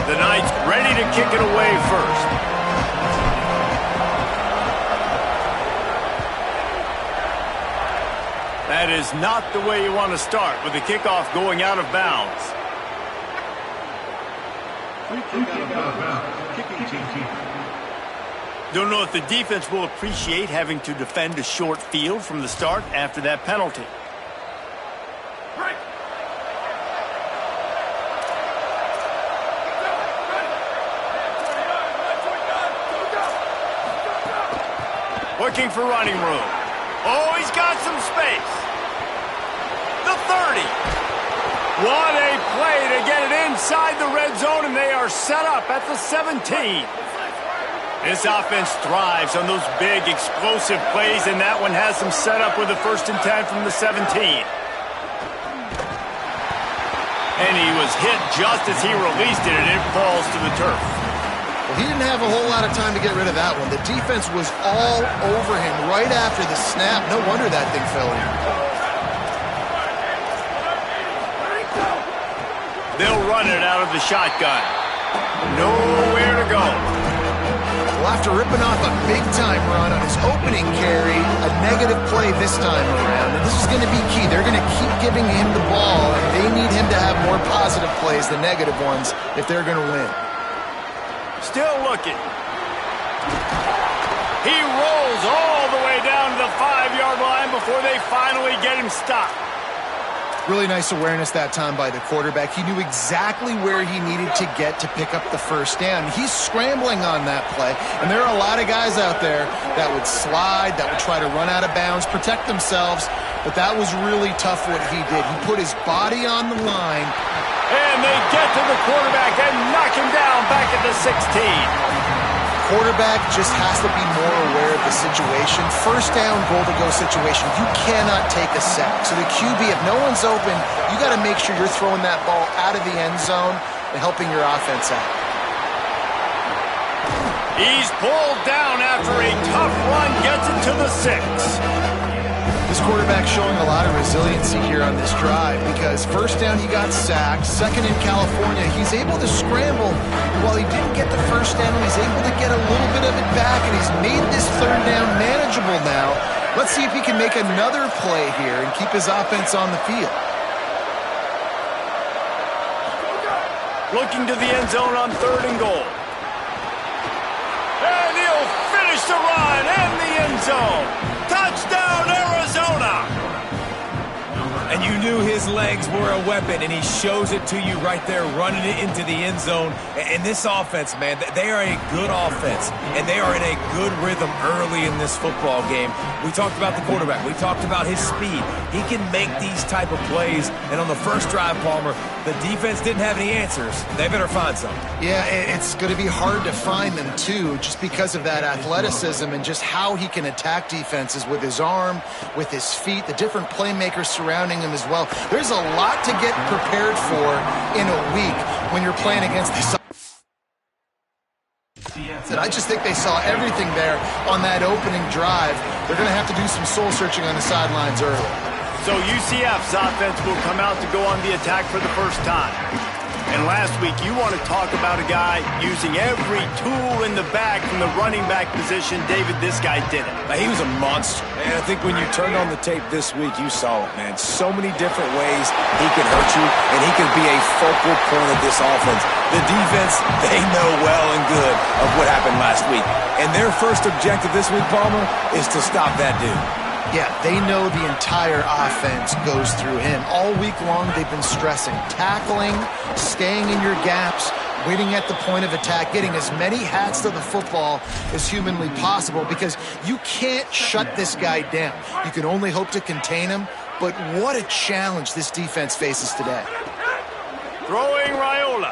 The Knights ready to kick it away first. That is not the way you want to start with the kickoff going out of bounds. Don't know if the defense will appreciate having to defend a short field from the start after that penalty. Looking for running room. Oh, he's got some space. The 30. What a play to get it inside the red zone, and they are set up at the 17. This offense thrives on those big, explosive plays, and that one has them set up with a 1st and 10 from the 17. And he was hit just as he released it, and it falls to the turf. Well, he didn't have a whole lot of time to get rid of that one. The defense was all over him right after the snap. No wonder that thing fell in. They'll run it out of the shotgun. Nowhere to go. Well, after ripping off a big-time run on his opening carry, a negative play this time around. And this is going to be key. They're going to keep giving him the ball, and they need him to have more positive plays than negative ones if they're going to win. Still looking. He rolls all the way down to the 5-yard line before they finally get him stopped. Really nice awareness that time by the quarterback. He knew exactly where he needed to get to pick up the first down. He's scrambling on that play, and there are a lot of guys out there that would slide, that would try to run out of bounds, protect themselves, but that was really tough what he did. He put his body on the line. And they get to the quarterback and knock him down back at the 16. Quarterback just has to be more aware of the situation. First down, goal-to-go situation. You cannot take a sack. So the QB, if no one's open, you got to make sure you're throwing that ball out of the end zone and helping your offense out. He's pulled down after a tough run, gets it to the 6. This quarterback showing a lot of resiliency here on this drive because first down he got sacked, second in California, he's able to scramble. And while he didn't get the first down, he's able to get a little bit of it back, and he's made this third down manageable now. Let's see if he can make another play here and keep his offense on the field. Looking to the end zone on 3rd and goal. And he'll finish the run in the end zone. Touchdown, Arizona! And you knew his legs were a weapon, and he shows it to you right there, running it into the end zone. And this offense, man, they are a good offense, and they are in a good rhythm early in this football game. We talked about the quarterback. We talked about his speed. He can make these type of plays, and on the first drive, Palmer, the defense didn't have any answers. They better find something. Yeah, it's going to be hard to find them, too, just because of that athleticism and just how he can attack defenses with his arm, with his feet, the different playmakers surrounding him as well. There's a lot to get prepared for in a week when you're playing against this. And I just think they saw everything there on that opening drive. They're going to have to do some soul searching on the sidelines early. So UCF's offense will come out to go on the attack for the first time. And last week, you want to talk about a guy using every tool in the bag from the running back position. David, this guy did it. He was a monster. And I think when you turned on the tape this week, you saw it, man. So many different ways he can hurt you, and he can be a focal point of this offense. The defense, they know well and good of what happened last week. And their first objective this week, Palmer, is to stop that dude. Yeah, they know the entire offense goes through him. All week long, they've been stressing tackling, staying in your gaps, waiting at the point of attack, getting as many hats to the football as humanly possible because you can't shut this guy down. You can only hope to contain him, but what a challenge this defense faces today. Throwing Raiola.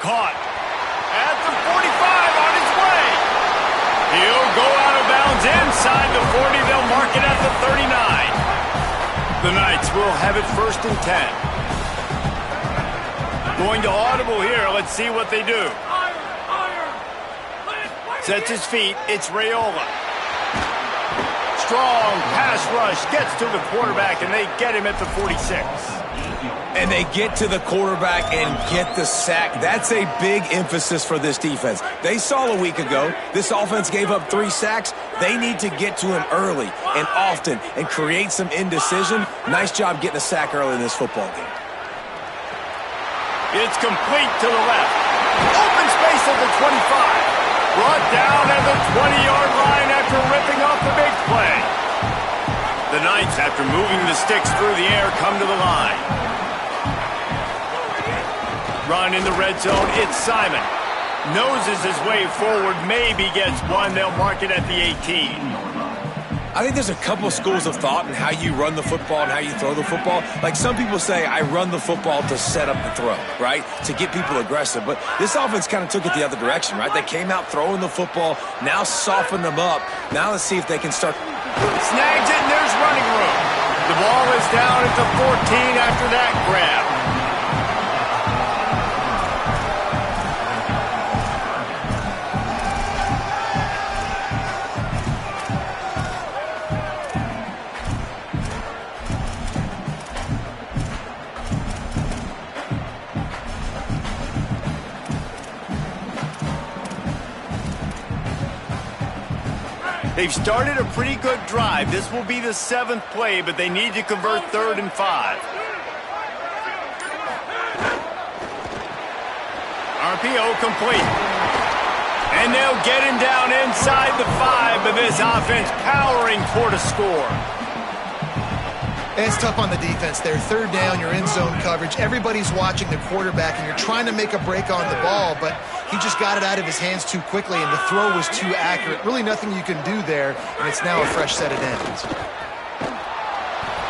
Caught at the 45 on his way. He'll go out of bounds inside the 40. They'll mark it at the 39. The Knights will have it 1st and 10. Going to audible here. Let's see what they do. Sets his feet. It's Raiola. Strong pass rush. Gets to the quarterback, and they get him at the 46. And they get to the quarterback and get the sack. That's a big emphasis for this defense. They saw a week ago, this offense gave up 3 sacks. They need to get to him early and often and create some indecision. Nice job getting a sack early in this football game. It's complete to the left. Open space at the 25. Brought down at the 20-yard line after ripping off the big play. The Knights, after moving the sticks through the air, come to the line. Run in the red zone, it's Simon. Noses his way forward, maybe gets one. They'll mark it at the 18. I think there's a couple of schools of thought in how you run the football and how you throw the football. Like some people say, I run the football to set up the throw, right? To get people aggressive. But this offense kind of took it the other direction, right? They came out throwing the football, now softened them up. Now let's see if they can start. Snags it, and there's running room. The ball is down at the 14 after that grab. They've started a pretty good drive. This will be the 7th play, but they need to convert 3rd and 5. RPO complete. And they'll get him down inside the 5, but this offense powering toward a score. It's tough on the defense there. 3rd down, you're in zone coverage. Everybody's watching the quarterback, and you're trying to make a break on the ball, but he just got it out of his hands too quickly, and the throw was too accurate. Really nothing you can do there, and it's now a fresh set of downs.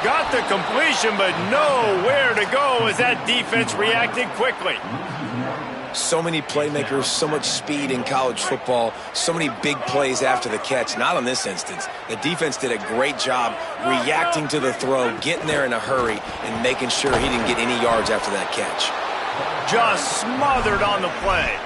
Got the completion, but nowhere to go as that defense reacted quickly. So many playmakers, so much speed in college football, so many big plays after the catch. Not in this instance. The defense did a great job reacting to the throw, getting there in a hurry, and making sure he didn't get any yards after that catch. Just smothered on the play.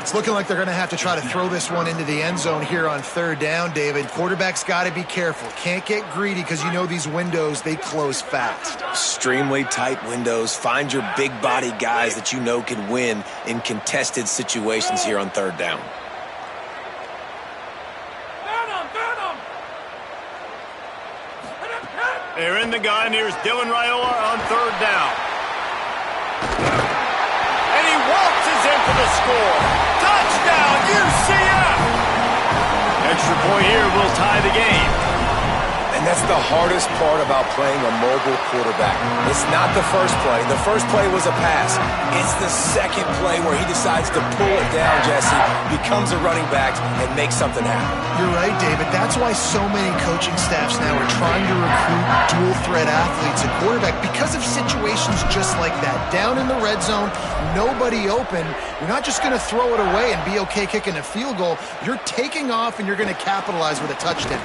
It's looking like they're going to have to try to throw this one into the end zone here on 3rd down, David. Quarterback's got to be careful. Can't get greedy because you know these windows, they close fast. Extremely tight windows. Find your big body guys that you know can win in contested situations here on 3rd down. They're in the gun. Here's Dylan Raiola on 3rd down. And he waltzes in for the score. Touchdown, UCF! Extra point here will tie the game. And that's the hardest part about playing a mobile quarterback. It's not the first play. The first play was a pass. It's the second play where he decides to pull it down, Jesse, becomes a running back, and makes something happen. You're right, David. That's why so many coaching staffs now are trying to recruit dual-threat athletes at quarterback because of situations just like that. Down in the red zone, nobody open. You're not just going to throw it away and be okay kicking a field goal. You're taking off, and you're going to capitalize with a touchdown.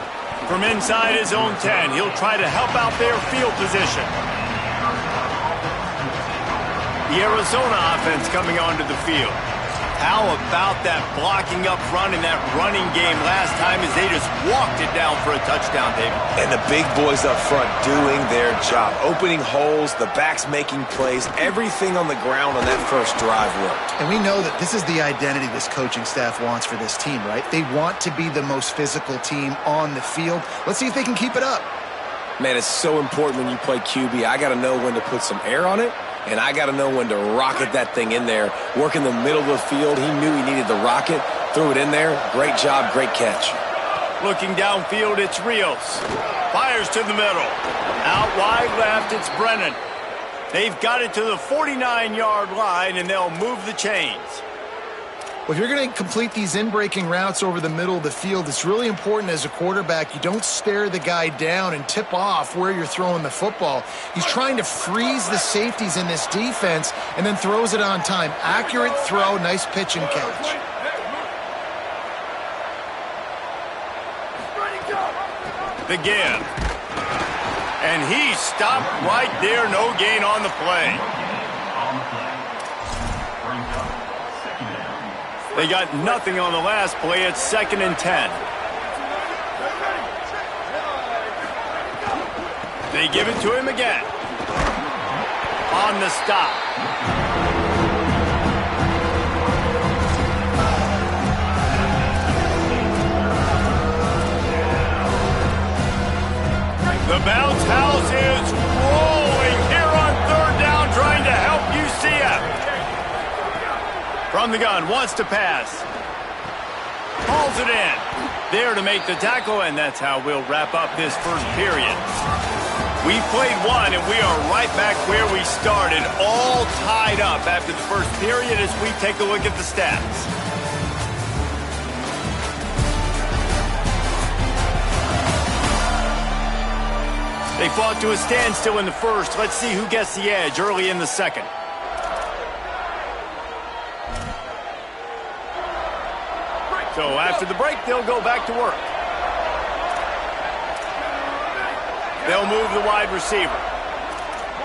From inside his own 10, he'll try to help out their field position. The Arizona offense coming onto the field. How about that blocking up front in that running game last time as they just walked it down for a touchdown, David? And the big boys up front doing their job. Opening holes, the backs making plays. Everything on the ground on that first drive worked. And we know that this is the identity this coaching staff wants for this team, right? They want to be the most physical team on the field. Let's see if they can keep it up. Man, it's so important when you play QB. I got to know when to put some air on it, and I got to know when to rocket that thing in there. Work in the middle of the field. He knew he needed the rocket. Threw it in there. Great job, great catch. Looking downfield, it's Rios. Fires to the middle. Out wide left, it's Brennan. They've got it to the 49-yard line, and they'll move the chains. Well, if you're going to complete these in-breaking routes over the middle of the field, it's really important as a quarterback you don't stare the guy down and tip off where you're throwing the football. He's trying to freeze the safeties in this defense and then throws it on time. Accurate throw, nice pitch and catch. The give. And he stopped right there, no gain on the play. They got nothing on the last play. It's 2nd and 10. They give it to him again. on the stop. The bounce house is rolling here on third down, trying to help UCF. From the gun, wants to pass. Hauls it in. There to make the tackle, and that's how we'll wrap up this first period. We played one, and we are right back where we started, all tied up after the first period as we take a look at the stats. They fought to a standstill in the first. Let's see who gets the edge early in the second. So after the break, they'll go back to work. They'll move the wide receiver.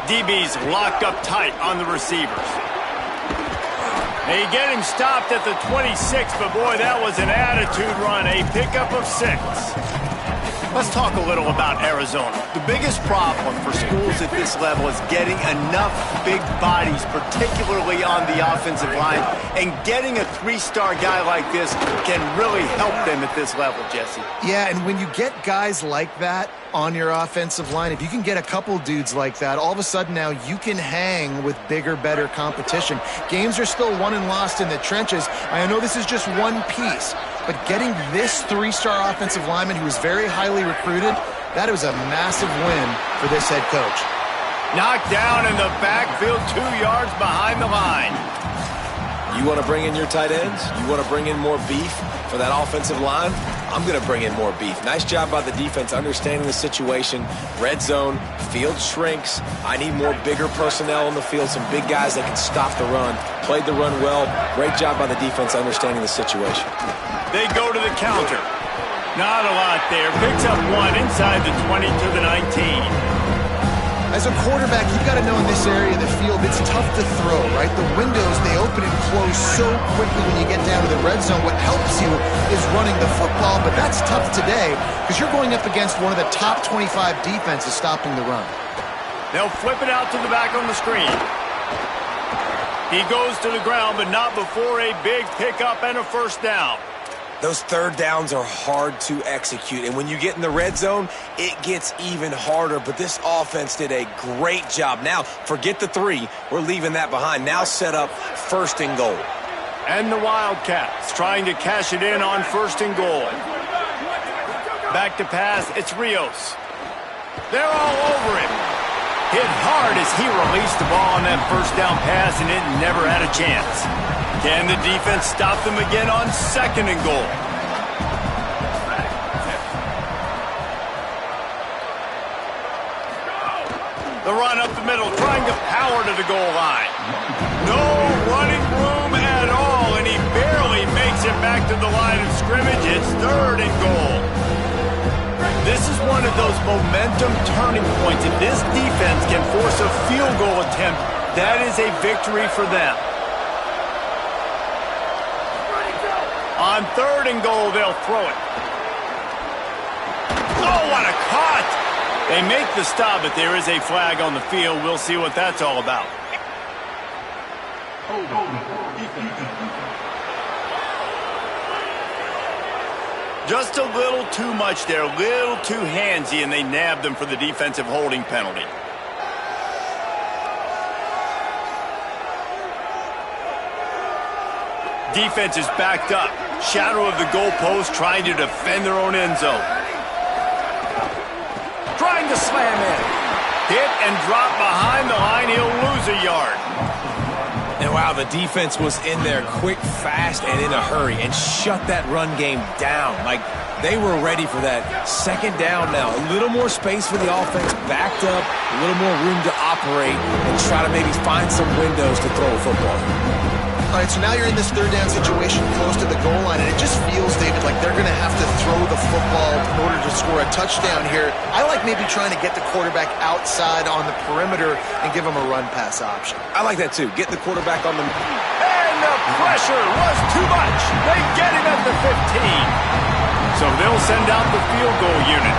DB's locked up tight on the receivers. They get him stopped at the 26, but boy, that was an attitude run. A pickup of 6. Let's talk a little about Arizona. The biggest problem for schools at this level is getting enough big bodies, particularly on the offensive line, and getting a 3-star guy like this can really help them at this level, Jesse. Yeah, and when you get guys like that on your offensive line, if you can get a couple dudes like that, all of a sudden now you can hang with bigger, better competition. Games are still won and lost in the trenches. I know this is just one piece, but getting this 3-star offensive lineman who was very highly recruited, that was a massive win for this head coach. Knocked down in the backfield, 2 yards behind the line. You want to bring in your tight ends? You want to bring in more beef for that offensive line? I'm going to bring in more beef. Nice job by the defense understanding the situation. Red zone, field shrinks. I need more bigger personnel on the field, some big guys that can stop the run. Played the run well. Great job by the defense understanding the situation. They go to the counter. Not a lot there. Picks up 1 inside the 20 to the 19. As a quarterback, you've got to know in this area of the field, it's tough to throw, right? The windows, they open and close so quickly when you get down to the red zone. What helps you is running the football, but that's tough today because you're going up against one of the top 25 defenses stopping the run. They'll flip it out to the back on the screen. He goes to the ground, but not before a big pickup and a first down. Those third downs are hard to execute, and when you get in the red zone, it gets even harder, but this offense did a great job. Now, forget the 3. We're leaving that behind. Now set up 1st and goal. And the Wildcats trying to cash it in on 1st and goal. Back to pass, it's Rios. They're all over him. Hit hard as he released the ball on that first down pass, and it never had a chance. Can the defense stop them again on 2nd and goal? The run up the middle, trying to power to the goal line. No running room at all, and he barely makes it back to the line of scrimmage. It's 3rd and goal. This is one of those momentum turning points. If this defense can force a field goal attempt, that is a victory for them. On 3rd and goal, they'll throw it. Oh, what a cut! They make the stop, but there is a flag on the field. We'll see what that's all about. Just a little too much there, a little too handsy, and they nabbed them for the defensive holding penalty. Defense is backed up. Shadow of the goalpost, trying to defend their own end zone. Trying to slam in. Hit and drop behind the line. He'll lose a yard. And wow, the defense was in there quick, fast, and in a hurry and shut that run game down. Like, they were ready for that. 2nd down now. A little more space for the offense, backed up, a little more room to operate and try to maybe find some windows to throw a football. All right, so now you're in this 3rd down situation close to the goal line, and it just feels, David, like they're going to have to throw the football in order to score a touchdown here. I like maybe trying to get the quarterback outside on the perimeter and give him a run-pass option. I like that, too. Get the quarterback on the... And the pressure was too much. They get him at the 15. So they'll send out the field goal unit.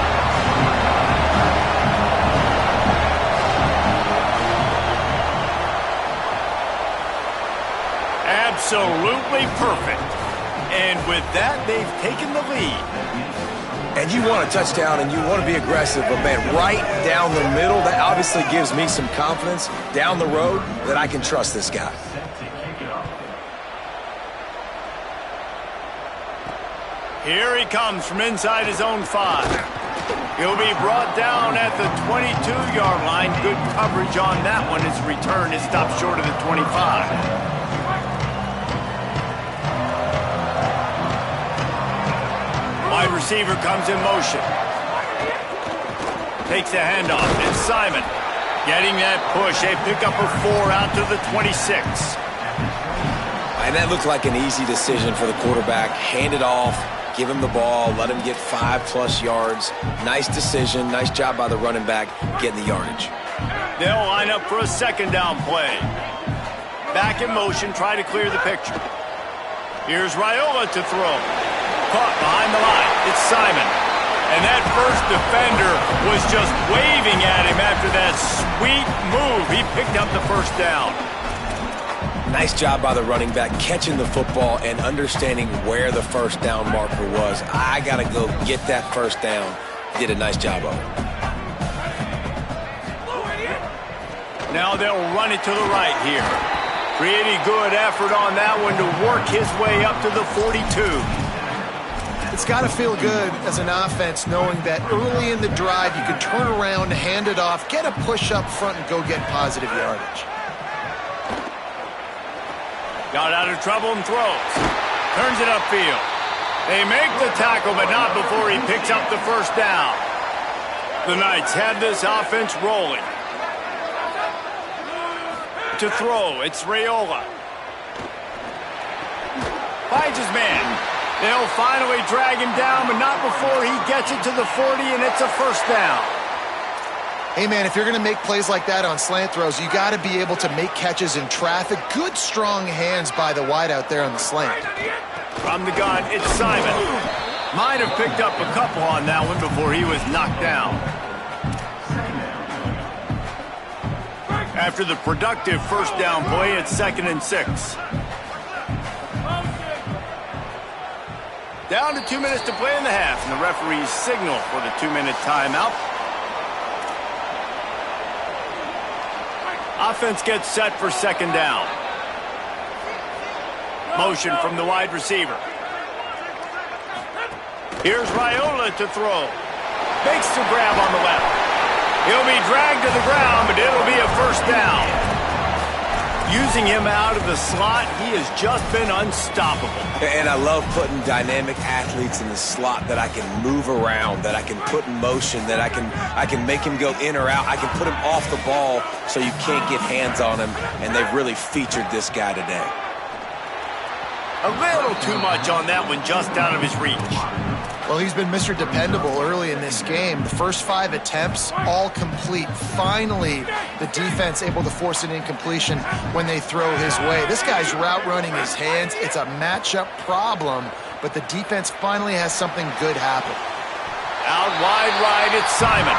Absolutely perfect. And with that, they've taken the lead. And you want a touchdown and you want to be aggressive, but man, right down the middle, that obviously gives me some confidence down the road that I can trust this guy. Here he comes from inside his own 5. He'll be brought down at the 22-yard line. Good coverage on that one. His return is stopped short of the 25. Wide receiver comes in motion. Takes the handoff. It's Simon. Getting that push. They pick up a 4 out to the 26. And that looked like an easy decision for the quarterback. Hand it off, give him the ball, let him get 5+ yards. Nice decision. Nice job by the running back getting the yardage. They'll line up for a second down play. Back in motion, try to clear the picture. Here's Raiola to throw. Caught behind the line. It's Simon. And that first defender was just waving at him after that sweet move. He picked up the first down. Nice job by the running back catching the football and understanding where the first down marker was. I got to go get that first down. Did a nice job of it. Now they'll run it to the right here. Pretty good effort on that one to work his way up to the 42. It's got to feel good as an offense knowing that early in the drive you can turn around, hand it off, get a push up front, and go get positive yardage. Got out of trouble and throws. Turns it upfield. They make the tackle, but not before he picks up the first down. The Knights have this offense rolling. To throw, it's Raiola. Finds his man. They'll finally drag him down, but not before he gets it to the 40, and it's a first down. Hey, man, if you're going to make plays like that on slant throws, you got to be able to make catches in traffic. Good, strong hands by the wide out there on the slant. From the gun, it's Simon. Might have picked up a couple on that one before he was knocked down. After the productive first down play, it's 2nd and 6. Down to 2 minutes to play in the half, and the referees signal for the 2-minute timeout. Offense gets set for second down. Motion from the wide receiver. Here's Raiola to throw. Makes the grab on the left. He'll be dragged to the ground, but it'll be a first down. Using him out of the slot, he has just been unstoppable. And I love putting dynamic athletes in the slot that I can move around, that I can put in motion, that I can make him go in or out. I can put him off the ball so you can't get hands on him, and they've really featured this guy today. A little too much on that one, just out of his reach. Well, he's been Mr. Dependable early in this game. The first 5 attempts, all complete. Finally, the defense able to force an incompletion when they throw his way. This guy's route running his hands. It's a matchup problem, but the defense finally has something good happen. Out wide right, it's Simon.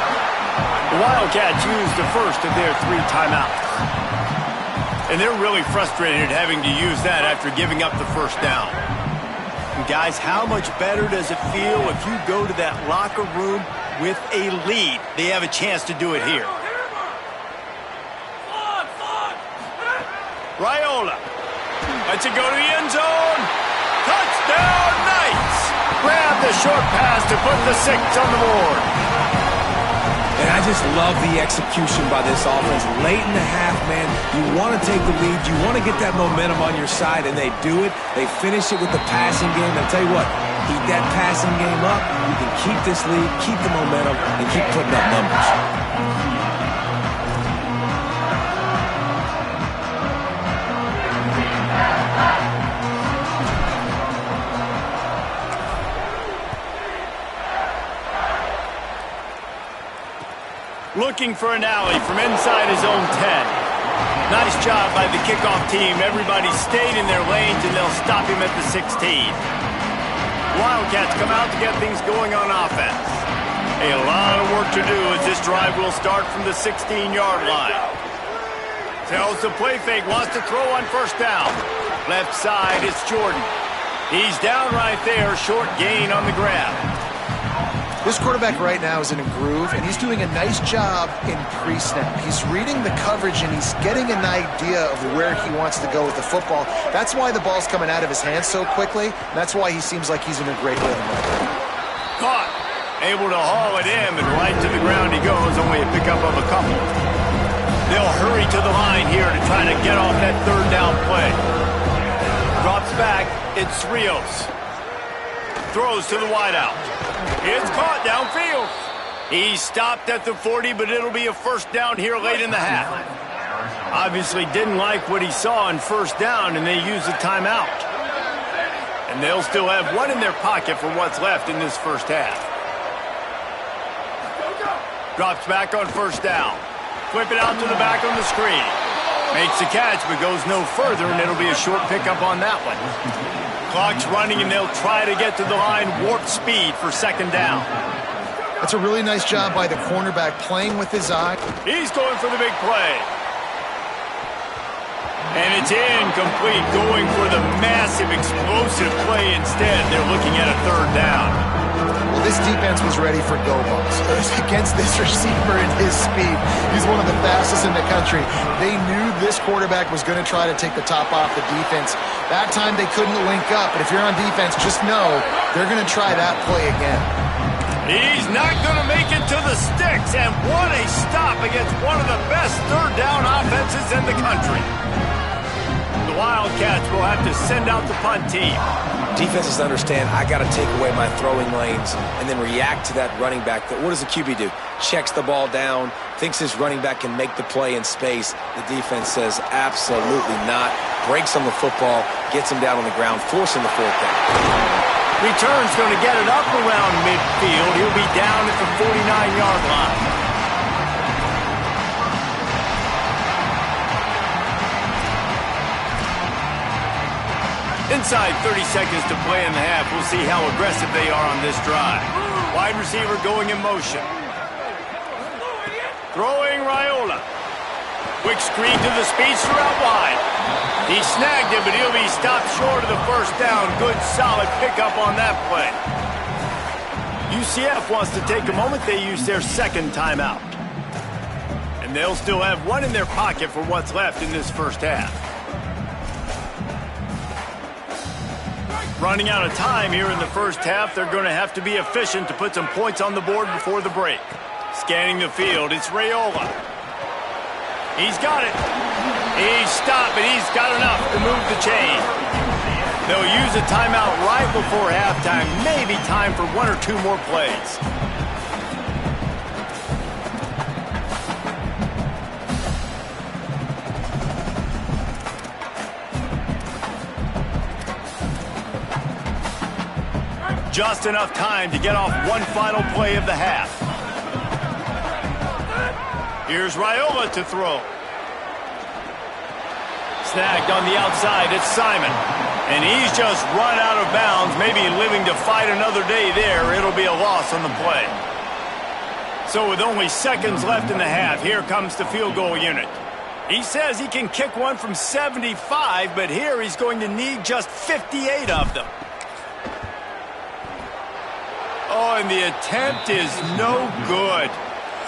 The Wildcats used the first of their 3 timeouts. And they're really frustrated having to use that after giving up the first down. And guys, how much better does it feel if you go to that locker room with a lead? They have a chance to do it here. Raiola. Lets it go to the end zone. Touchdown, Knights! Grab the short pass to put the 6 on the board. And I just love the execution by this offense. Late in the half, man, you want to take the lead. You want to get that momentum on your side, and they do it. They finish it with the passing game. I'll tell you what, keep that passing game up. You can keep this lead, keep the momentum, and keep putting up numbers. Looking for an alley from inside his own 10. Nice job by the kickoff team. Everybody stayed in their lanes, and they'll stop him at the 16. Wildcats come out to get things going on offense. A lot of work to do as this drive will start from the 16-yard line. Tells the play fake, wants to throw on first down. Left side, it's Jordan. He's down right there, short gain on the grab. This quarterback right now is in a groove, and he's doing a nice job in pre-snap. He's reading the coverage, and he's getting an idea of where he wants to go with the football. That's why the ball's coming out of his hands so quickly. That's why he seems like he's in a great rhythm right there. Caught. Able to haul it in, and right to the ground he goes, only a pickup of a couple. They'll hurry to the line here to try to get off that third down play. Drops back, it's Rios. Throws to the wideout. It's caught downfield. He stopped at the 40, but it'll be a first down here late in the half. Obviously didn't like what he saw on first down, and they used a timeout. And they'll still have one in their pocket for what's left in this first half. Drops back on first down. Flip it out to the back on the screen. Makes the catch, but goes no further, and it'll be a short pickup on that one. Clock's running, and they'll try to get to the line warp speed for second down. That's a really nice job by the cornerback, playing with his eye. He's going for the big play. And it's incomplete, going for the massive, explosive play instead. They're looking at a third down. Well, this defense was ready for go balls. Against this receiver and his speed, he's one of the fastest in the country. They knew this quarterback was going to try to take the top off the defense. That time they couldn't link up, but if you're on defense, just know they're going to try that play again. He's not going to make it to the sticks, and what a stop against one of the best third down offenses in the country. The Wildcats will have to send out the punt team. Defenses understand I got to take away my throwing lanes and then react to that running back. What does the QB do? Checks the ball down, thinks his running back can make the play in space. The defense says absolutely not. Breaks on the football, gets him down on the ground, forcing the fourth down. Return's going to get it up around midfield. He'll be down at the 49-yard line. Inside 30 seconds to play in the half. We'll see how aggressive they are on this drive. Wide receiver going in motion. Throwing Raiola. Quick screen to the speedster out wide. He snagged it, but he'll be stopped short of the first down. Good, solid pickup on that play. UCF wants to take a moment. They use their second timeout. And they'll still have one in their pocket for what's left in this first half. Running out of time here in the first half. They're going to have to be efficient to put some points on the board before the break. Scanning the field, it's Raiola. He's got it. He's stopped, but he's got enough to move the chain. They'll use a timeout right before halftime. Maybe time for one or two more plays. Just enough time to get off one final play of the half. Here's Raiola to throw. Snagged on the outside, it's Simon. And he's just run out of bounds, maybe living to fight another day there. It'll be a loss on the play. So with only seconds left in the half, here comes the field goal unit. He says he can kick one from 75, but here he's going to need just 58 of them. Oh, and the attempt is no good.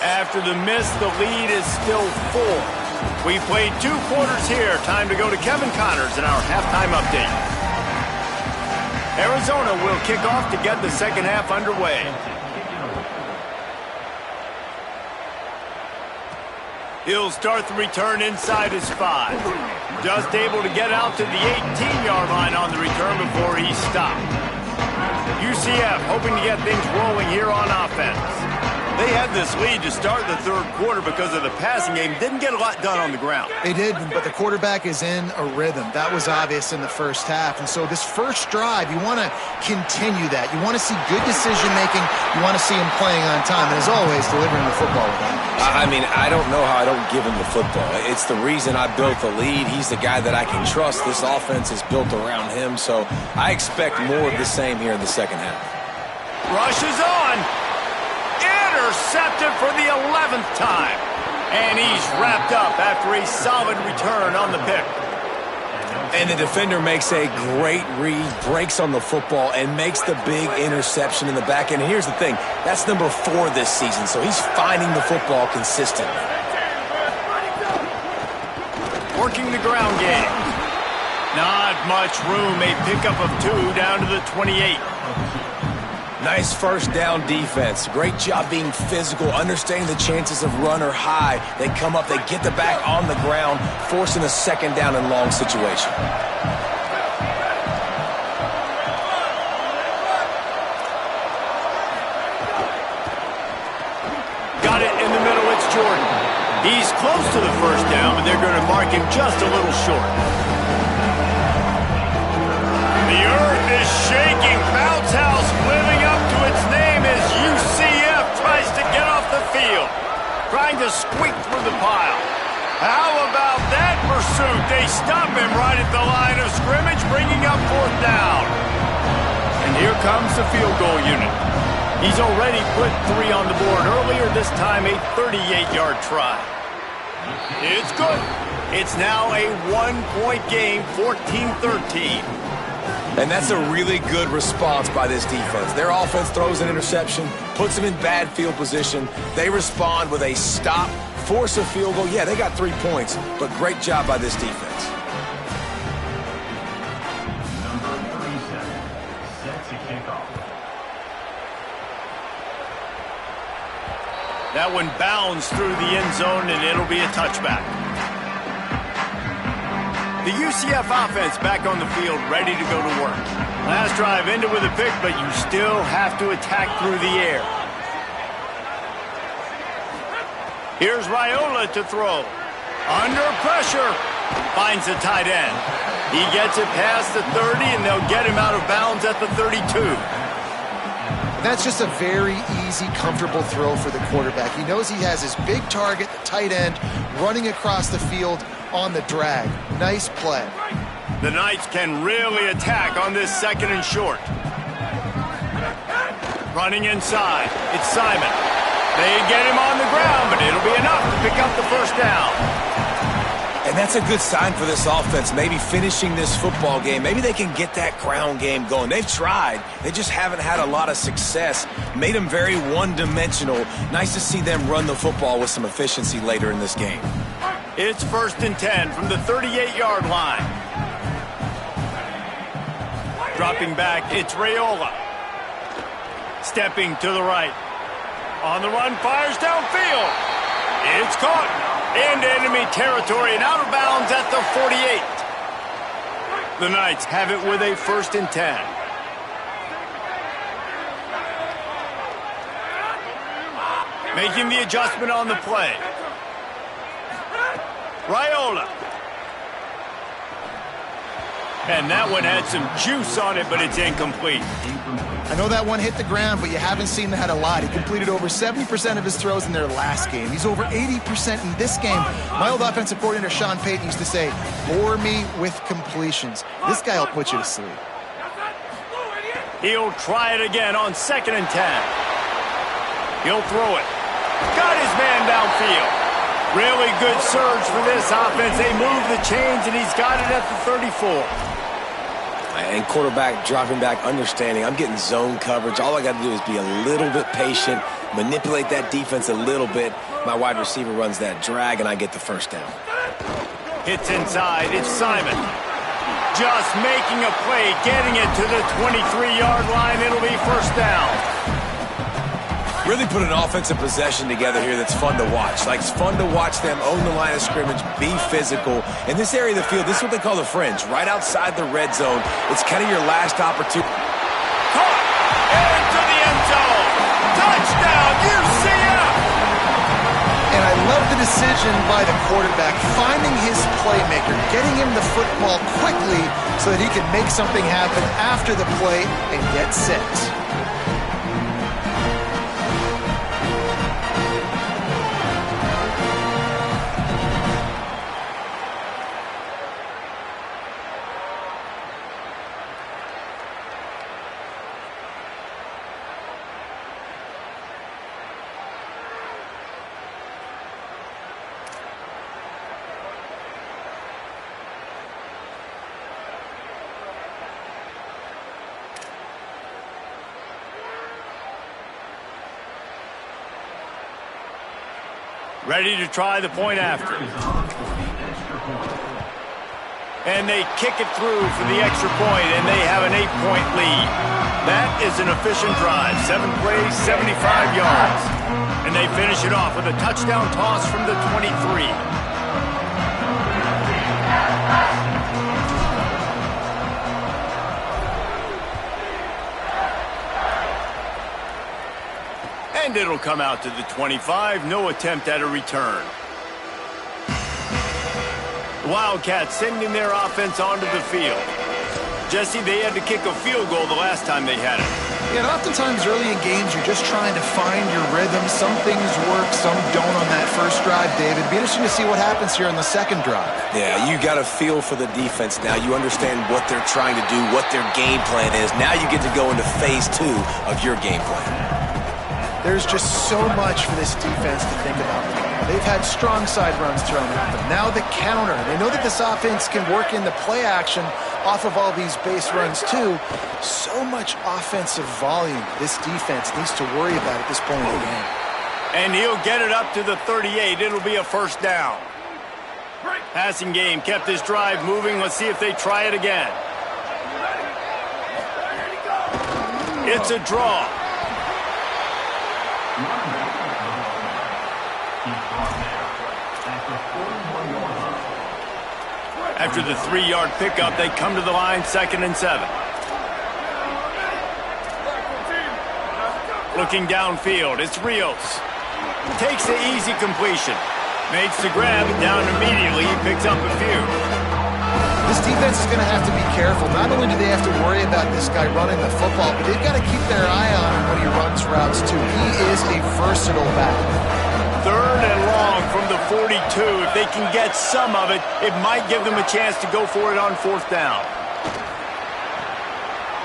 After the miss, the lead is still 4. We played 2 quarters here. Time to go to Kevin Connors in our halftime update. Arizona will kick off to get the second half underway. He'll start the return inside his 5. Just able to get out to the 18-yard line on the return before he's stopped. UCF hoping to get things rolling here on offense. They had this lead to start the third quarter because of the passing game. Didn't get a lot done on the ground. They did, but the quarterback is in a rhythm. That was obvious in the first half. And so this first drive, you want to continue that. You want to see good decision-making. You want to see him playing on time. And as always, delivering the football with that. I mean, I don't know how I don't give him the football. It's the reason I built the lead. He's the guy that I can trust. This offense is built around him. So I expect more of the same here in the second half. Rush is on. Intercepted for the 11th time. And he's wrapped up after a solid return on the pick. And the defender makes a great read, breaks on the football, and makes the big interception in the back end. And here's the thing, that's number 4 this season, so he's finding the football consistently. Working the ground game. Not much room, a pickup of 2 down to the 28. Nice first down defense. Great job being physical, understanding the chances of run or high. They come up, they get the back on the ground, forcing a second down and long situation. Got it in the middle, it's Jordan. He's close to the first down, but they're going to mark him just a little short. The earth is shaking. Bounce House living up to its name as UCF tries to get off the field. Trying to squeak through the pile. How about that pursuit? They stop him right at the line of scrimmage, bringing up 4th down. And here comes the field goal unit. He's already put 3 on the board earlier, this time a 38-yard try. It's good. It's now a 1-point game, 14-13. And that's a really good response by this defense. Their offense throws an interception, puts them in bad field position. They respond with a stop, force a field goal. Yeah, they got 3 points, but great job by this defense. Number 37 sets a kickoff. That one bounds through the end zone, and it'll be a touchback. The UCF offense back on the field, ready to go to work. Last drive ended with a pick, but you still have to attack through the air. Here's Raiola to throw. Under pressure. Finds the tight end. He gets it past the 30, and they'll get him out of bounds at the 32. That's just a very easy, comfortable throw for the quarterback. He knows he has his big target, the tight end, running across the field on the drag. Nice play. The Knights can really attack on this 2nd and short. Running inside. It's Simon. They get him on the ground, but it'll be enough to pick up the first down. And that's a good sign for this offense, maybe finishing this football game. Maybe they can get that ground game going. They've tried. They just haven't had a lot of success. Made them very one-dimensional. Nice to see them run the football with some efficiency later in this game. It's 1st and 10 from the 38-yard line. Dropping back, it's Raiola. Stepping to the right. On the run, fires downfield. It's caught. Into enemy territory and out of bounds at the 48. The Knights have it with a 1st and 10. Making the adjustment on the play. Raiola. And that one had some juice on it, but it's incomplete. I know that one hit the ground, but you haven't seen that a lot. He completed over 70% of his throws in their last game. He's over 80% in this game. My old offensive coordinator, Sean Payton, used to say, bore me with completions. This guy will put you to sleep. He'll try it again on 2nd and 10. He'll throw it. Got his man downfield. Really good surge for this offense. They move the chains, and he's got it at the 34. And quarterback dropping back, understanding I'm getting zone coverage. All I got to do is be a little bit patient, manipulate that defense a little bit. My wide receiver runs that drag, and I get the first down. Hits inside. It's Simon. Just making a play, getting it to the 23-yard line. It'll be first down. Really put an offensive possession together here that's fun to watch. Like, it's fun to watch them own the line of scrimmage, be physical. In this area of the field, this is what they call the fringe, right outside the red zone. It's kind of your last opportunity. Caught into the end zone. Touchdown, UCF! And I love the decision by the quarterback, finding his playmaker, getting him the football quickly so that he can make something happen after the play and get set. Ready to try the point after. And they kick it through for the extra point, and they have an 8-point lead. That is an efficient drive. 7 plays, 75 yards. And they finish it off with a touchdown toss from the 23. And it'll come out to the 25. No attempt at a return. The Wildcats sending their offense onto the field. Jesse, they had to kick a field goal the last time they had it. Yeah, and oftentimes early in games, you're just trying to find your rhythm. Some things work, some don't on that first drive, David. It'd be interesting to see what happens here on the second drive. Yeah, you got a feel for the defense now. You understand what they're trying to do, what their game plan is. Now you get to go into phase 2 of your game plan. There's just so much for this defense to think about. They've had strong side runs thrown at them. Now the counter. They know that this offense can work in the play action off of all these base runs too. So much offensive volume this defense needs to worry about at this point in the game. And he'll get it up to the 38. It'll be a first down. Passing game kept this drive moving. Let's see if they try it again. It's a draw. After the 3-yard pickup, they come to the line, 2nd and 7. Looking downfield, it's Rios. Takes the easy completion. Makes the grab, down immediately, he picks up a few. This defense is going to have to be careful. Not only do they have to worry about this guy running the football, but they've got to keep their eye on him when he runs routes too. He is a versatile back. 3rd and long from the 42. If they can get some of it, it might give them a chance to go for it on 4th down.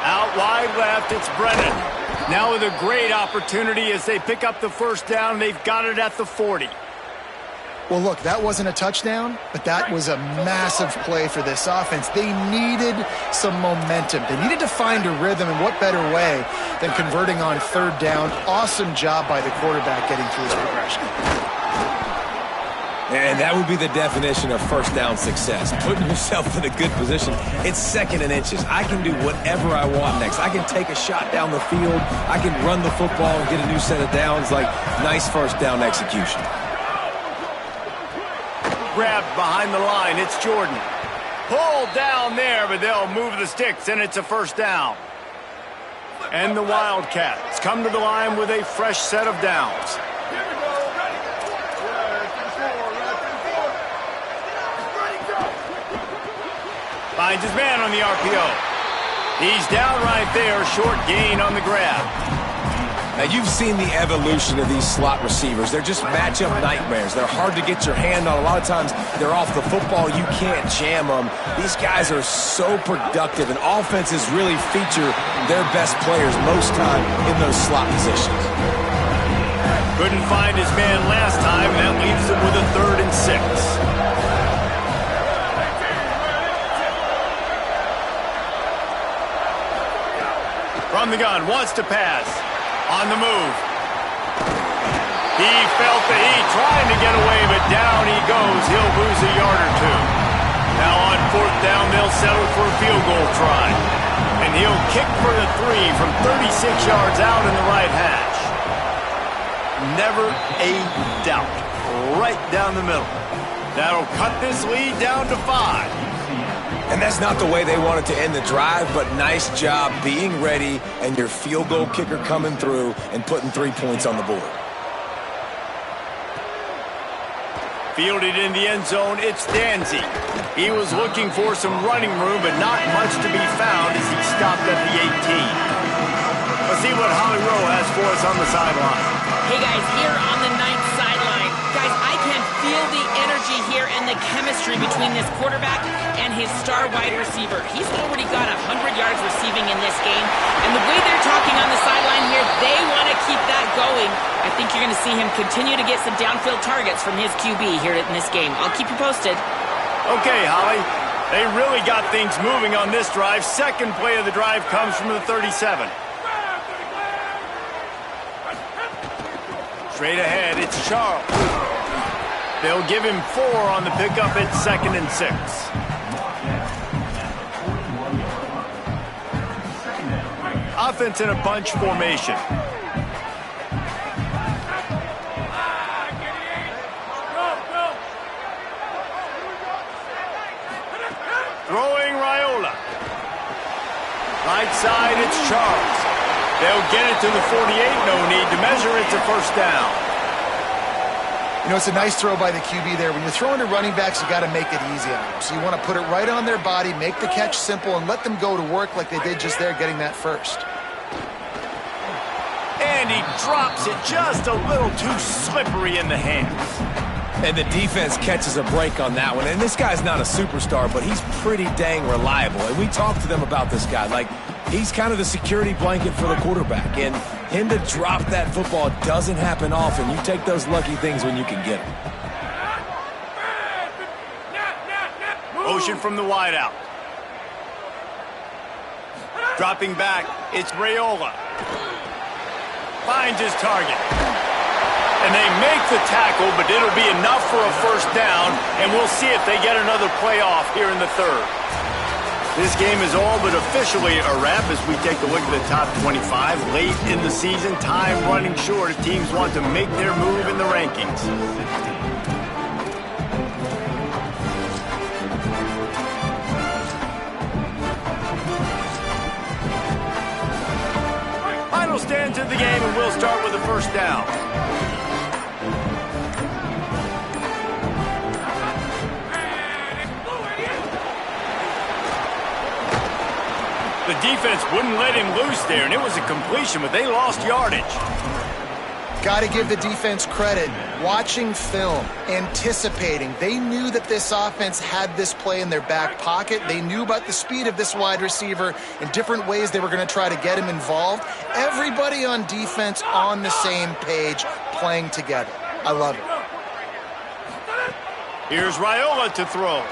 Out wide left, it's Brennan. Now with a great opportunity as they pick up the first down. They've got it at the 40. Well, look, that wasn't a touchdown, but that was a massive play for this offense. They needed some momentum. They needed to find a rhythm, and what better way than converting on 3rd down. Awesome job by the quarterback getting through his progression. And that would be the definition of first down success. Putting yourself in a good position. It's 2nd and inches. I can do whatever I want next. I can take a shot down the field. I can run the football and get a new set of downs. Like, nice first down execution. Grabbed behind the line, it's Jordan. Pulled down there, but they'll move the sticks, and it's a first down. And the Wildcats come to the line with a fresh set of downs. Finds his man on the RPO. He's down right there, short gain on the grab. Now, you've seen the evolution of these slot receivers. They're just matchup nightmares. They're hard to get your hand on. A lot of times, they're off the football. You can't jam them. These guys are so productive, and offenses really feature their best players most time in those slot positions. Couldn't find his man last time, and that leaves him with a 3rd and 6. From the gun, wants to pass. On the move. He felt the heat, trying to get away, but down he goes. He'll lose a yard or 2. Now on 4th down, they'll settle for a field goal try. And he'll kick for the 3 from 36 yards out in the right hash. Never a doubt. Right down the middle. That'll cut this lead down to 5. And that's not the way they wanted to end the drive, but nice job being ready and your field goal kicker coming through and putting 3 points on the board. Fielded in the end zone, it's Danzy. He was looking for some running room, but not much to be found as he stopped at the 18. Let's see what Holly Rowe has for us on the sideline. Hey guys, here on the 9th sideline. Guys, I can feel the energy here and the chemistry between this quarterback and his star wide receiver. He's already got 100 yards receiving in this game. And the way they're talking on the sideline here, they want to keep that going. I think you're going to see him continue to get some downfield targets from his QB here in this game. I'll keep you posted. Okay, Holly. They really got things moving on this drive. Second play of the drive comes from the 37. Straight ahead, it's Charles. They'll give him 4 on the pickup at 2nd and 6. Offense in a bunch formation. Throwing Raiola. Right side, it's Charles. They'll get it to the 48. No need to measure it to first down. You know, it's a nice throw by the QB there. When you're throwing to running backs, you got to make it easy on them. So you want to put it right on their body, make the catch simple, and let them go to work like they did just there, getting that first. And he drops it just a little too slippery in the hands. And the defense catches a break on that one. And this guy's not a superstar, but he's pretty dang reliable. And we talked to them about this guy. Like, he's kind of the security blanket for the quarterback. And him to drop that football doesn't happen often. You take those lucky things when you can get them. Motion from the wideout. Dropping back, it's Raiola. Finds his target. And they make the tackle, but it'll be enough for a first down, and we'll see if they get another playoff here in the 3rd. This game is all but officially a wrap as we take a look at the top 25. Late in the season, time running short as teams want to make their move in the rankings. Final stands of the game, and we'll start with the first down. The defense wouldn't let him loose there, and it was a completion, but they lost yardage. Got to give the defense credit. Watching film, anticipating. They knew that this offense had this play in their back pocket. They knew about the speed of this wide receiver and different ways they were going to try to get him involved. Everybody on defense on the same page, playing together. I love it. Here's Raiola to throw.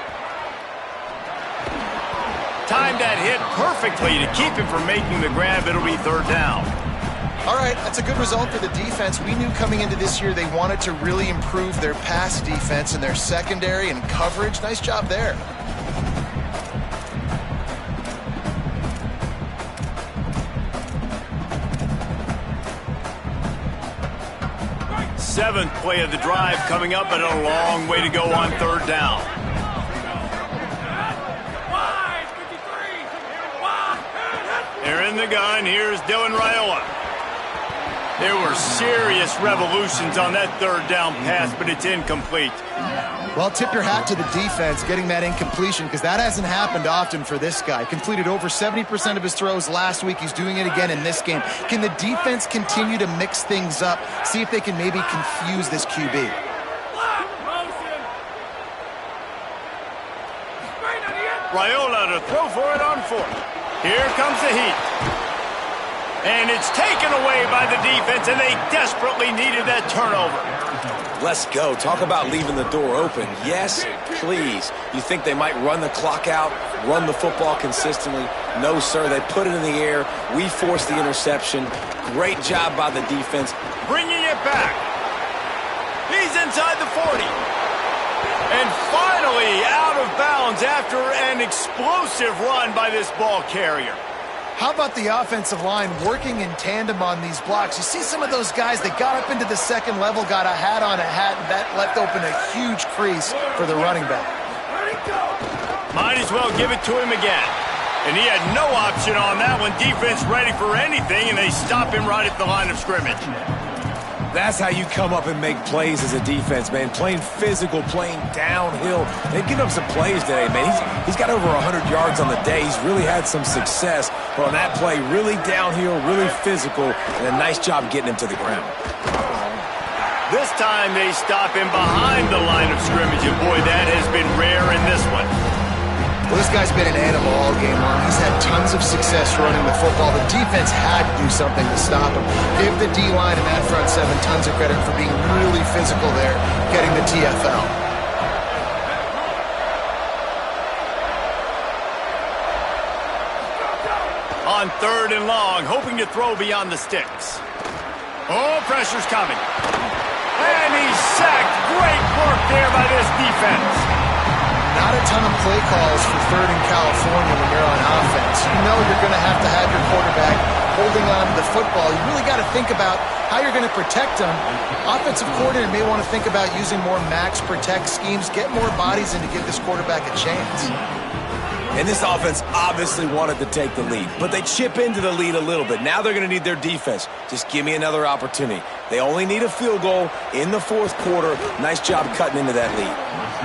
Timed that hit perfectly to keep him from making the grab. It'll be 3rd down. All right, that's a good result for the defense. We knew coming into this year they wanted to really improve their pass defense and their secondary and coverage. Nice job there. Seventh play of the drive coming up, but a long way to go on 3rd down. They're in the gun. Here's Dylan Raiola. There were serious revolutions on that 3rd down pass, but it's incomplete. Well, tip your hat to the defense getting that incompletion because that hasn't happened often for this guy. Completed over 70% of his throws last week. He's doing it again in this game. Can the defense continue to mix things up? See if they can maybe confuse this QB. Raiola to throw for it on 4th. Here comes the heat. And it's taken away by the defense, and they desperately needed that turnover. Let's go. Talk about leaving the door open. Yes, please. You think they might run the clock out, run the football consistently? No, sir. They put it in the air. We forced the interception. Great job by the defense. Bringing it back. He's inside the 40. And finally out of bounds after an explosive run by this ball carrier. How about the offensive line working in tandem on these blocks? You see some of those guys that got up into the 2nd level, got a hat on a hat, and that left open a huge crease for the running back. Might as well give it to him again. And he had no option on that one. Defense ready for anything, and they stop him right at the line of scrimmage. That's how you come up and make plays as a defense, man. Playing physical, playing downhill. They've given up some plays today, man. He's got over 100 yards on the day. He's really had some success. But on that play, really downhill, really physical, and a nice job getting him to the ground. This time they stop him behind the line of scrimmage, and boy, that has been rare in this one. Well, this guy's been an animal all game long. He's had tons of success running the football. The defense had to do something to stop him. Give the D-line and that front 7 tons of credit for being really physical there, getting the TFL. On 3rd and long, hoping to throw beyond the sticks. Oh, pressure's coming. And he's sacked. Great work there by this defense. Not a ton of play calls for third in California when you're on offense. You know you're going to have your quarterback holding on to the football. You really got to think about how you're going to protect him. Offensive coordinator may want to think about using more max protect schemes, get more bodies in to give this quarterback a chance. And this offense obviously wanted to take the lead, but they chip into the lead a little bit. Now they're going to need their defense. Just give me another opportunity. They only need a field goal in the fourth quarter. Nice job cutting into that lead.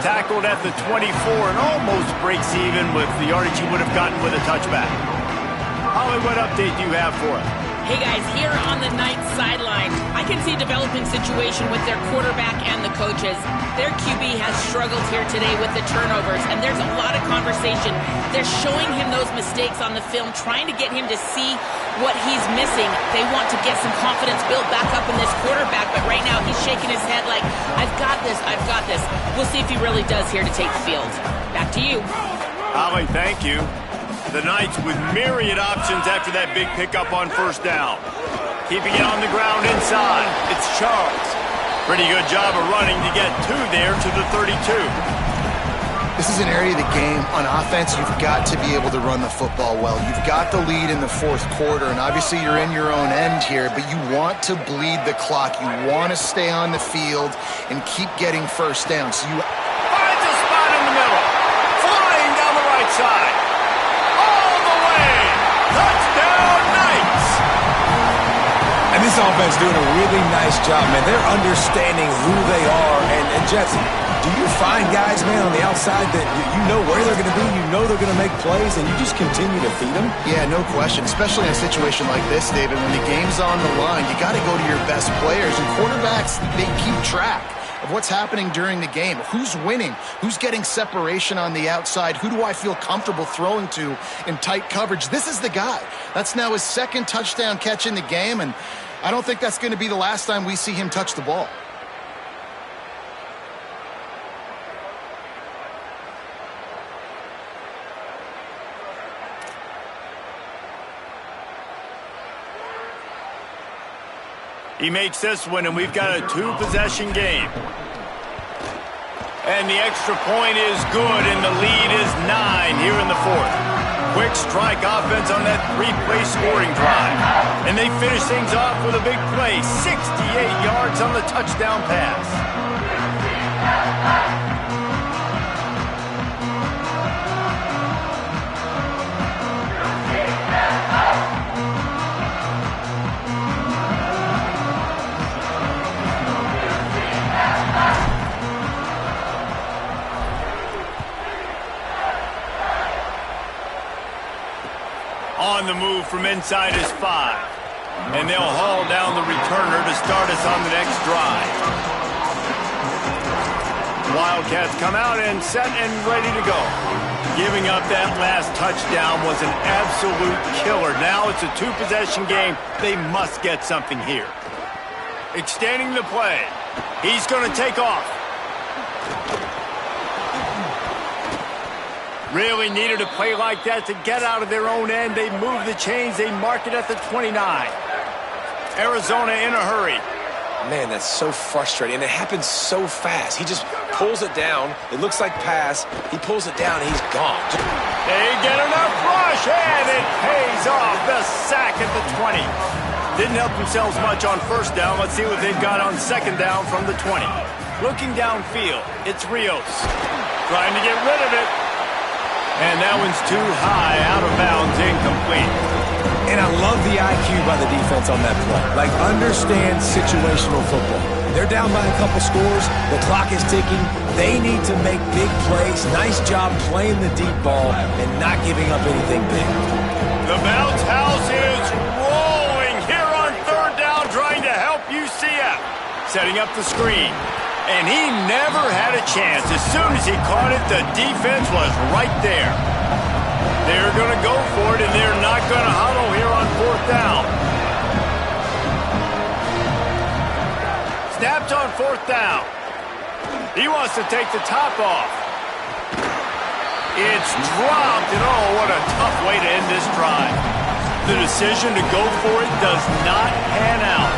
Tackled at the 24 and almost breaks even with the yardage he would have gotten with a touchback. Holly, what update do you have for us? Hey guys, here on the ninth sideline, I can see a developing situation with their quarterback and the coaches. Their QB has struggled here today with the turnovers, and there's a lot of conversation. They're showing him those mistakes on the film, trying to get him to see what he's missing. They want to get some confidence built back up in this quarterback, but right now he's shaking his head like, I've got this, I've got this. We'll see if he really does here to take the field. Back to you. Holly, thank you. The Knights with myriad options after that big pickup on first down. Keeping it on the ground inside. It's Charles. Pretty good job of running to get two there to the 32. This is an area of the game. On offense, you've got to be able to run the football well. You've got the lead in the fourth quarter, and obviously you're in your own end here, but you want to bleed the clock. You want to stay on the field and keep getting first down. So you finds a spot in the middle. Flying down the right side. All the way. Touchdown, Knights. And this offense doing a really nice job, man. They're understanding who they are. And Jets, do you find guys, man, on the outside that you know where they're going to be, you know they're going to make plays, and you just continue to feed them? Yeah, no question, especially in a situation like this, David. When the game's on the line, you got to go to your best players. And quarterbacks, they keep track of what's happening during the game. Who's winning? Who's getting separation on the outside? Who do I feel comfortable throwing to in tight coverage? This is the guy. That's now his second touchdown catch in the game, and I don't think that's going to be the last time we see him touch the ball. He makes this one, and we've got a two-possession game. And the extra point is good, and the lead is 9 here in the fourth. Quick strike offense on that three-play scoring drive. And they finish things off with a big play, 68 yards on the touchdown pass. On the move from inside his 5. And they'll haul down the returner to start us on the next drive. Wildcats come out and set and ready to go. Giving up that last touchdown was an absolute killer. Now it's a two-possession game. They must get something here. Extending the play. He's going to take off. Really needed a play like that to get out of their own end. They move the chains. They mark it at the 29. Arizona in a hurry. Man, that's so frustrating, and it happens so fast. He just pulls it down. It looks like pass. He pulls it down, and he's gone. They get enough rush, and it pays off. The sack at the 20. Didn't help themselves much on first down. Let's see what they've got on second down from the 20. Looking downfield, it's Rios. Trying to get rid of it. And that one's too high, out of bounds, incomplete. And I love the IQ by the defense on that play. Like, understand situational football. They're down by a couple scores. The clock is ticking. They need to make big plays. Nice job playing the deep ball and not giving up anything big. The bounce house is rolling here on third down, trying to help UCF. Setting up the screen. And he never had a chance. As soon as he caught it, the defense was right there. They're going to go for it, and they're not going to huddle here on fourth down. Snapped on fourth down. He wants to take the top off. It's dropped, and oh, what a tough way to end this drive. The decision to go for it does not pan out.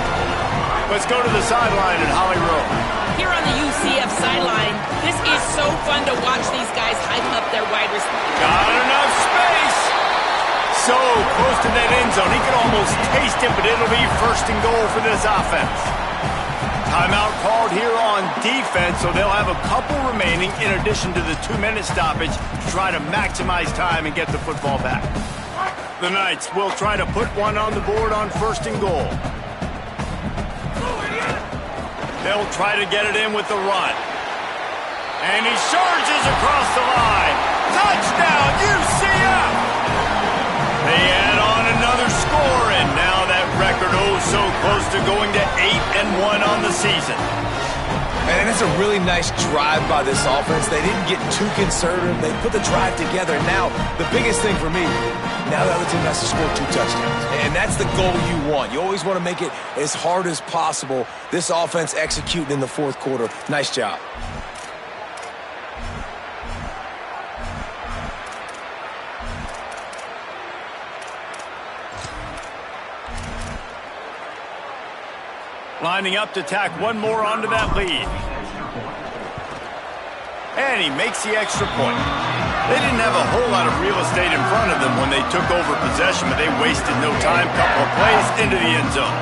Let's go to the sideline at Holly Rowe. Here on the UCF sideline, this is so fun to watch these guys hype up their wide receivers. Got enough space. So close to that end zone. He could almost taste it, but it'll be first and goal for this offense. Timeout called here on defense, so they'll have a couple remaining in addition to the 2-minute stoppage to try to maximize time and get the football back. The Knights will try to put one on the board on first and goal. They'll try to get it in with the run. And he surges across the line. Touchdown, UCF! They add on another score, and now that record so close to going to 8-1 on the season. And it's a really nice drive by this offense. They didn't get too conservative. They put the drive together. Now, the biggest thing for me, now the other team has to score 2 touchdowns. And that's the goal you want. You always want to make it as hard as possible. This offense executing in the fourth quarter. Nice job. Lining up to tack one more onto that lead. And he makes the extra point. They didn't have a whole lot of real estate in front of them when they took over possession, but they wasted no time. Couple of plays into the end zone.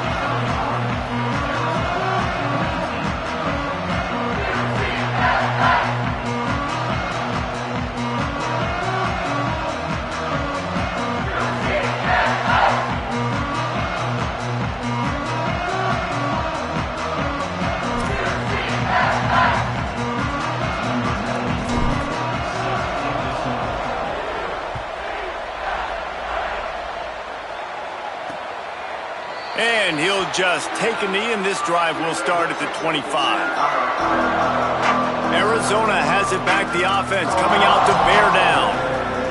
And he'll just take a knee, and this drive will start at the 25. Arizona has it back, the offense coming out to bear down.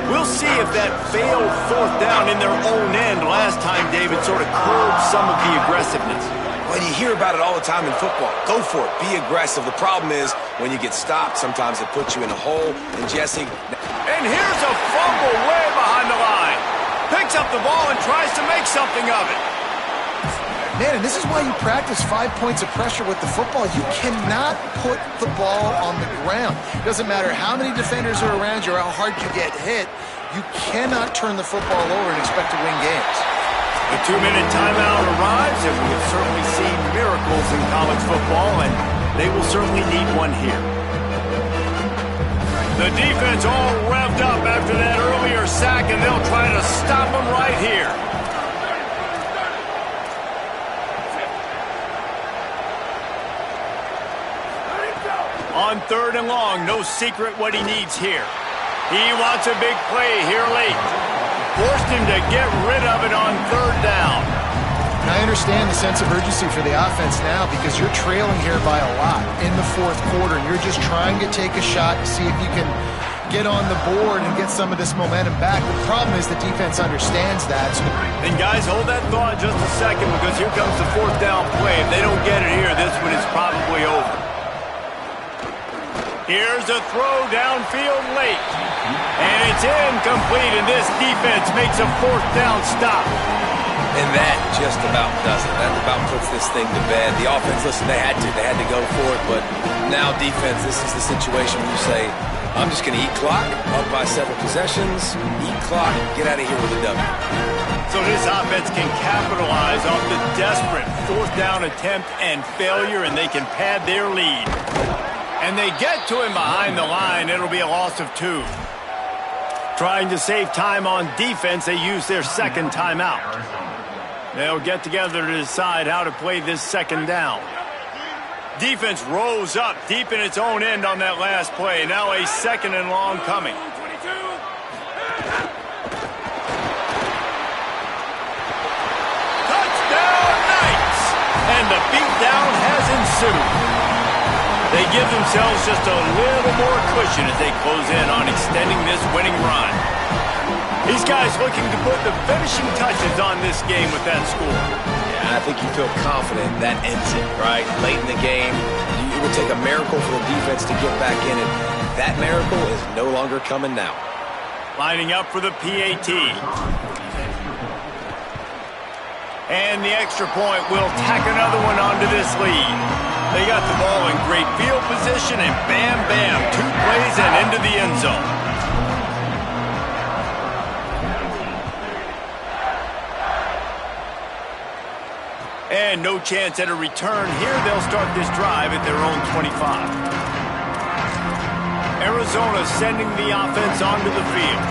We'll see if that failed fourth down in their own end last time, David, sort of curbed some of the aggressiveness. Well, you hear about it all the time in football. Go for it. Be aggressive. The problem is when you get stopped, sometimes it puts you in a hole. And Jesse... And here's a fumble way behind the line. Picks up the ball and tries to make something of it. Man, and this is why you practice 5 points of pressure with the football. You cannot put the ball on the ground. It doesn't matter how many defenders are around you or how hard you get hit. You cannot turn the football over and expect to win games. The 2-minute timeout arrives, and we have certainly seen miracles in college football, and they will certainly need one here. The defense all revved up after that earlier sack, and they'll try to stop them right here. On 3rd and long, no secret what he needs here. He wants a big play here late. Forced him to get rid of it on 3rd down. And I understand the sense of urgency for the offense now because you're trailing here by a lot in the fourth quarter, and you're just trying to take a shot to see if you can get on the board and get some of this momentum back. The problem is the defense understands that. Then, guys, hold that thought just a second because here comes the 4th down play. If they don't get it here, this one is probably over. Here's a throw downfield late. And it's incomplete, and this defense makes a 4th down stop. And that just about does it. That about puts this thing to bed. The offense, listen, they had to go for it, but now defense, this is the situation where you say, I'm just going to eat clock, up by several possessions, eat clock, get out of here with a W. So this offense can capitalize off the desperate 4th down attempt and failure, and they can pad their lead. And they get to him behind the line. It'll be a loss of 2. Trying to save time on defense, they use their 2nd timeout. They'll get together to decide how to play this 2nd down. Defense rose up deep in its own end on that last play. Now a 2nd and long coming. Touchdown Knights! And the beatdown has ensued. They give themselves just a little more cushion as they close in on extending this winning run. These guys looking to put the finishing touches on this game with that score. Yeah, I think you feel confident that ends it, right? Late in the game, it will take a miracle for the defense to get back in it. That miracle is no longer coming now. Lining up for the PAT. And the extra point will tack another one onto this lead. They got the ball in great field position, and bam, bam, 2 plays and into the end zone. And no chance at a return here. They'll start this drive at their own 25. Arizona sending the offense onto the field.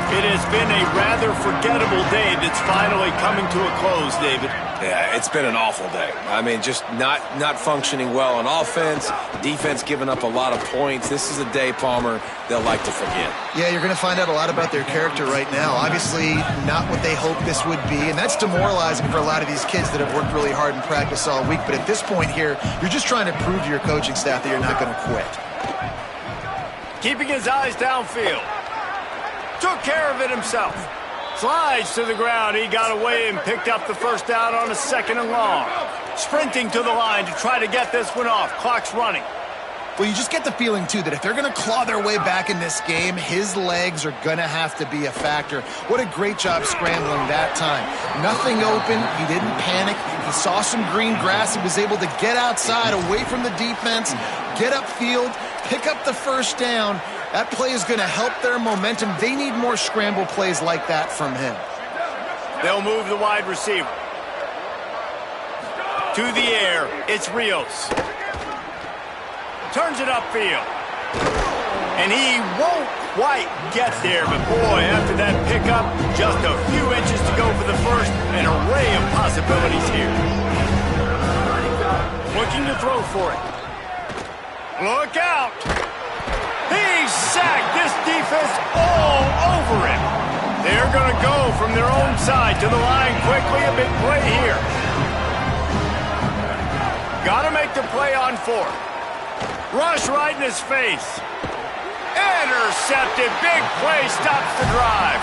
It has been a rather forgettable day that's finally coming to a close, David. Yeah, it's been an awful day. I mean, just not functioning well on offense, defense giving up a lot of points. This is a day, Palmer, they'll like to forget. Yeah, you're going to find out a lot about their character right now. Obviously, not what they hoped this would be, and that's demoralizing for a lot of these kids that have worked really hard in practice all week. But at this point here, you're just trying to prove to your coaching staff that you're not going to quit. Keeping his eyes downfield. Took care of it himself. Slides to the ground. He got away and picked up the first down on a 2nd and long. Sprinting to the line to try to get this one off. Clock's running. Well, you just get the feeling, too, that if they're going to claw their way back in this game, his legs are going to have to be a factor. What a great job scrambling that time. Nothing open. He didn't panic. He saw some green grass. He was able to get outside, away from the defense, get upfield, pick up the first down. That play is going to help their momentum. They need more scramble plays like that from him. They'll move the wide receiver. To the air, it's Rios. Turns it upfield. And he won't quite get there, but boy, after that pickup, just a few inches to go for the first. An array of possibilities here. Looking to throw for it. Look out! He's sacked. This defense all over him. They're going to go from their own side to the line quickly. A big play here. Got to make the play on 4th. Rush right in his face. Intercepted. Big play stops the drive.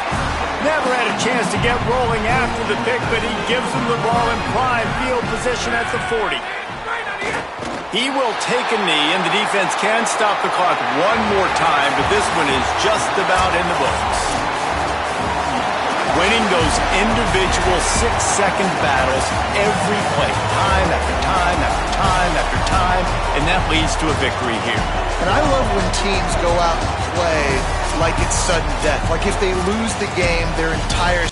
Never had a chance to get rolling after the pick, but he gives them the ball in prime field position at the 40. He will take a knee, and the defense can stop the clock one more time, but this one is just about in the books. Winning those individual 6-second battles every play, time after time after time after time, and that leads to a victory here. And I love when teams go out and play like it's sudden death. Like if they lose the game, their entire